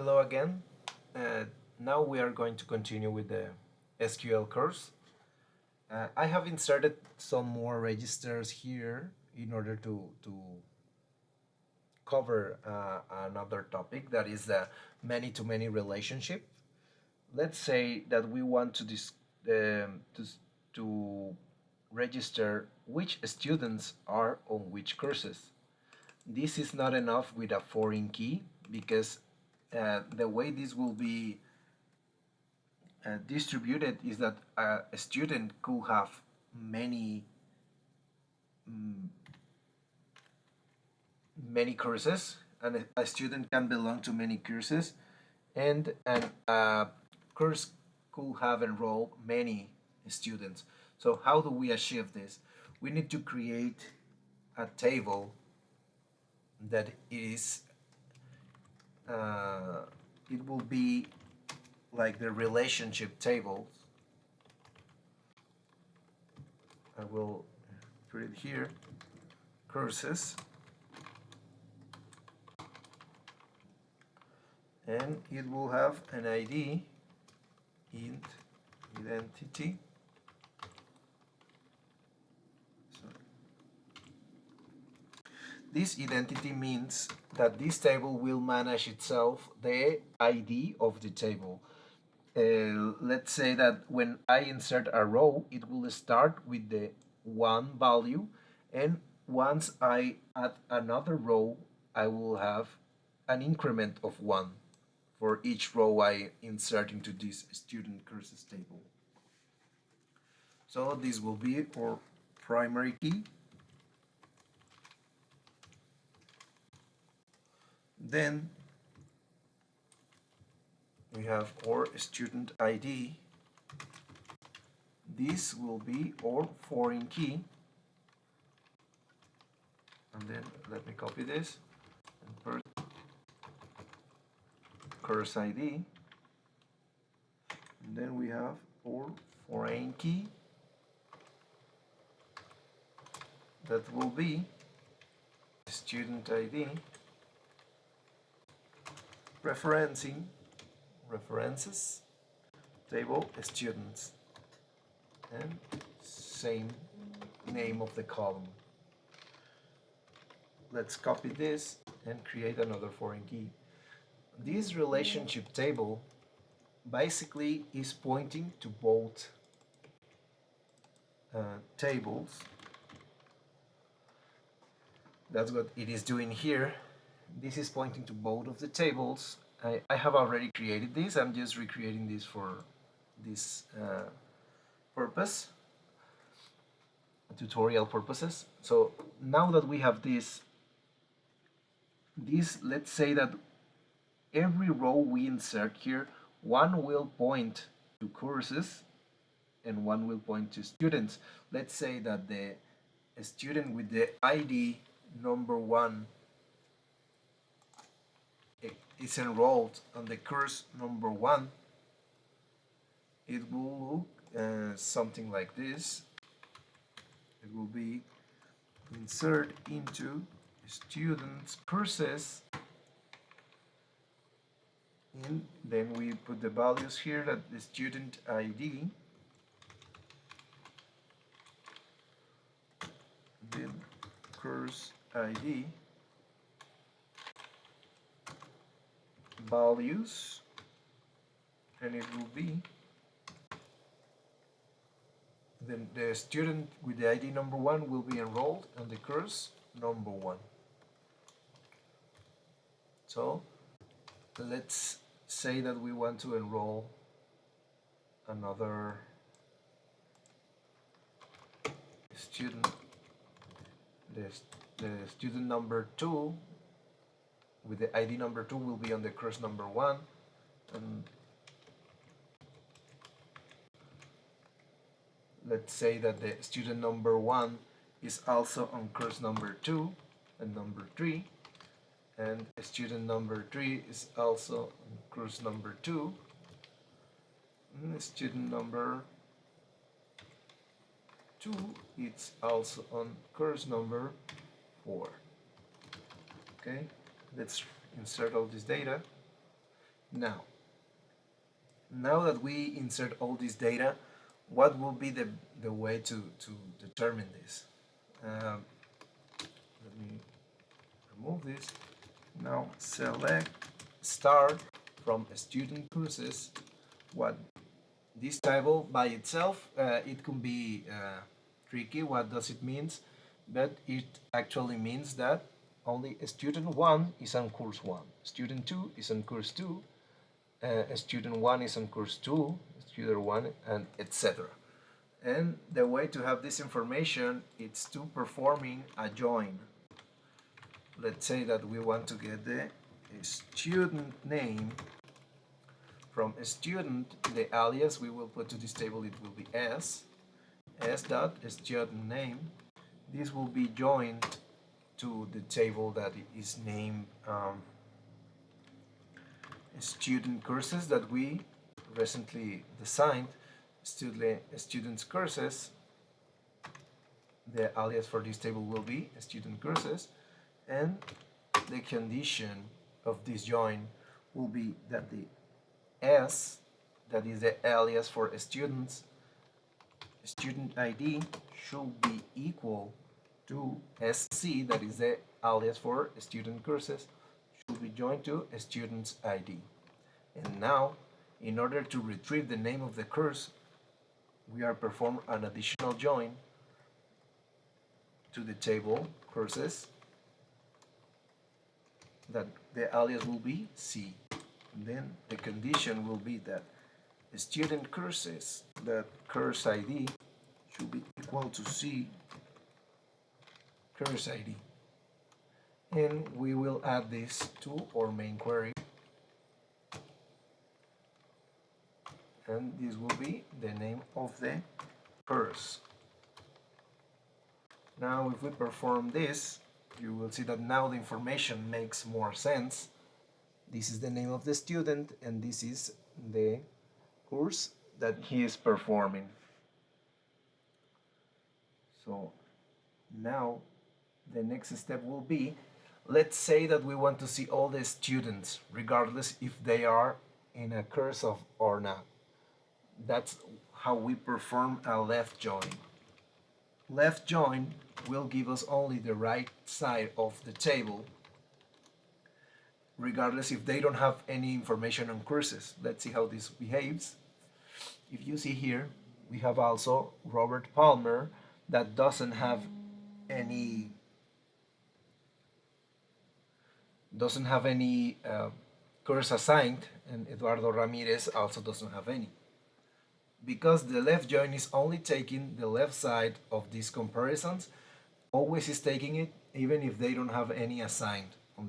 Hello again. Now we are going to continue with the SQL course. I have inserted some more registers here in order to cover another topic, that is the many-to-many relationship. Let's say that we want to register which students are on which courses. This is not enough with a foreign key, because the way this will be distributed is that a student could have many many courses, and a student can belong to many courses, and a course could have enrolled many students. So how do we achieve this? We need to create a table that is it will be like the relationship tables. I will put it here, courses, and it will have an ID, int identity. This identity means that this table will manage itself the ID of the table. Let's say that when I insert a row, it will start with the 1 value, and once I add another row, I will have an increment of 1 for each row I insert into this student courses table. So this will be our primary key. Then we have our student ID. This will be our foreign key. And then let me copy this and put course ID. And then we have our foreign key. That will be student ID, references, table students, and same name of the column. Let's copy this and create another foreign key. This relationship table basically is pointing to both tables. That's what it is doing here. This is pointing to both of the tables. I have already created this. I'm just recreating this for this purpose, tutorial purposes. So now that we have this, let's say that every row we insert here, one will point to courses and one will point to students. Let's say that the student with the ID number 1 is enrolled on the course number 1. It will look something like this. It will be insert into students courses, and then we put the values here, that the student ID, then course ID, values, and it will be then the student with the ID number 1 will be enrolled on the course number 1. So let's say that we want to enroll another student, the student number 2 with the ID number 2 will be on the course number 1, and let's say that the student number 1 is also on course number 2 and number 3, and student number 3 is also on course number 2, and student number 2 is also on course number 4. Okay, let's insert all this data. Now that we insert all this data, what will be the way to determine this? Let me remove this. Now select start from student courses. What this table by itself, it can be tricky. What does it mean? But it actually means that only student 1 is on course 1, student 2 is on course 2, student 1 is on course 2, student 1, and etc. And the way to have this information is to performing a join. Let's say that we want to get the student name from a student. The alias we will put to this table, it will be s dot student name. This will be joined to the table that is named student courses that we recently designed. Students courses. The alias for this table will be student courses, and the condition of this join will be that the s, that is the alias for students, student ID, should be equal to sc, that is the alias for student courses, should be joined to student's ID. And now, in order to retrieve the name of the course, we are perform an additional join to the table courses, that the alias will be C. And then the condition will be that student courses, that course ID should be equal to C course ID. And we will add this to our main query. And this will be the name of the course. Now if we perform this, you will see that now the information makes more sense. This is the name of the student, and this is the course that he is performing. So now the next step will be, let's say that we want to see all the students, regardless if they are in a course or not. That's how we perform a left join. Left join will give us only the right side of the table, regardless if they don't have any information on courses. Let's see how this behaves. If you see here, we have also Robert Palmer that doesn't have any course assigned, and Eduardo Ramirez also doesn't have any. Because the left join is only taking the left side of these comparisons, always is taking it even if they don't have any assigned on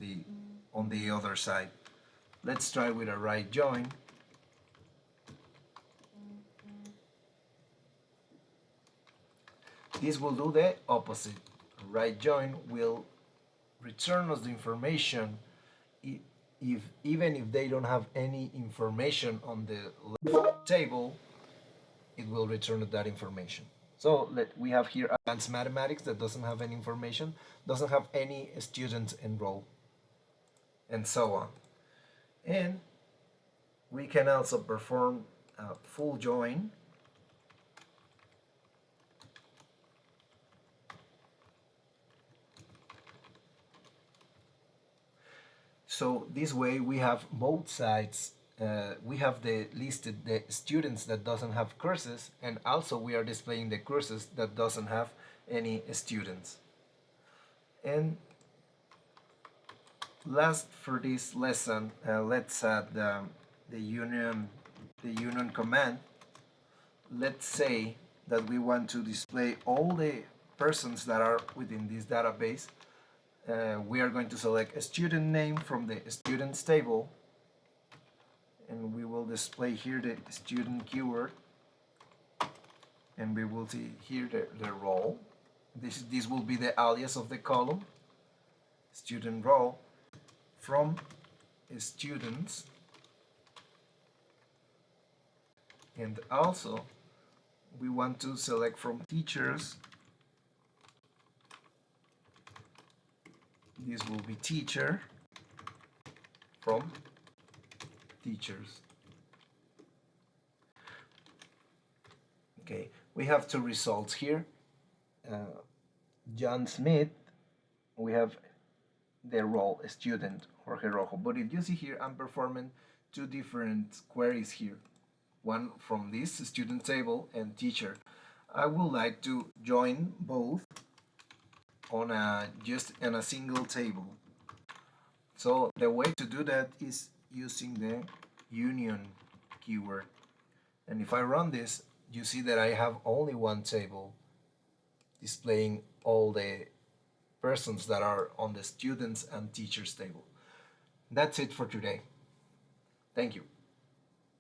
the other side. Let's try with a right join. This will do the opposite. Right join will return us the information even if they don't have any information on the left table, it will return that information. So we have here advanced mathematics that doesn't have any information, doesn't have any students enrolled, and so on. And we can also perform a full join. So this way we have both sides. We have listed the students that doesn't have courses, and also we are displaying the courses that doesn't have any students. And last for this lesson, let's add the union command. Let's say that we want to display all the persons that are within this database. We are going to select a student name from the students table, and we will display here the student keyword, and we will see here the role. This will be the alias of the column, student role, from students, and also we want to select from teachers. This will be teacher, from teachers. Okay, we have two results here. John Smith, we have the role student, Jorge Rojo. But if you see here, I'm performing two different queries here. One from this student table and teacher. I would like to join both on just in a single table. So the way to do that is using the union keyword. And if I run this, you see that I have only one table displaying all the persons that are on the students and teachers table. That's it for today. Thank you.